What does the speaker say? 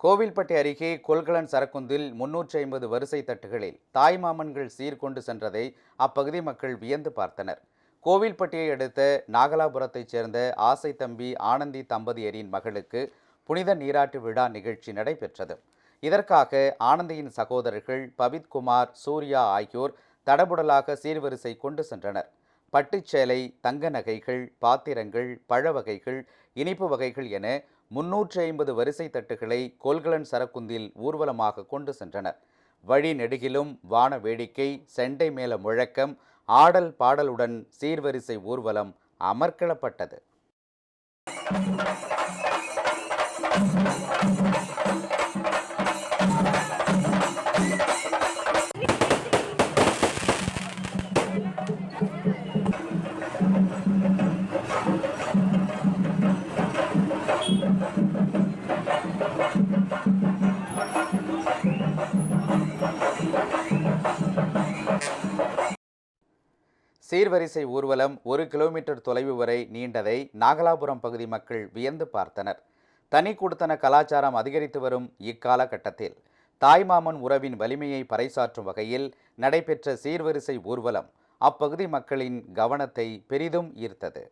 கோவில்பட்டி அருகே கொள்கலன் சரக்குந்தில் 350 வரிசை தட்டுகளில் தாய்மாமன்கள் சீர்கொண்டு சென்றதை அப்பகுதி மக்கள் வியந்து பார்த்தனர். கோவில்பட்டியை அடுத்த நாகலாபுரத்தைச் சேர்ந்த ஆசை தம்பி ஆனந்தி தம்பதியரின் மகளுக்கு புனித நீராட்டு விழா நிகழ்ச்சி நடைபெற்றது. இதற்காக ஆனந்தியின் சகோதரர்கள் பவித்குமார், சூர்யா ஆகியோர் தடபுடலாக சீர்வரிசை கொண்டு சென்றனர். பட்டுச்சேலை, தங்க நகைகள், பாத்திரங்கள், பழ வகைகள், இனிப்பு வகைகள் என 350 வரிசை தட்டுகளை கொள்கலன் சரக்குந்தில் ஊர்வலமாக கொண்டு சென்றனர். வழி நெடுகிலும் வான வேடிக்கை, செண்டை மேள முழக்கம், ஆடல் பாடலுடன் சீர்வரிசை ஊர்வலம் அமர்க்களப்பட்டது. சீர்வரிசை ஊர்வலம் 1 கிலோமீட்டர் தொலைவு வரை நீண்டதை நாகலாபுரம் பகுதி மக்கள் வியந்து பார்த்தனர். தனி குடித்தன கலாச்சாரம் அதிகரித்து வரும் இக்காலகட்டத்தில் தாய்மாமன் உறவின் வலிமையை பறைசாற்றும் வகையில் நடைபெற்ற சீர்வரிசை ஊர்வலம் அப்பகுதி மக்களின் கவனத்தை பெரிதும் ஈர்த்தது.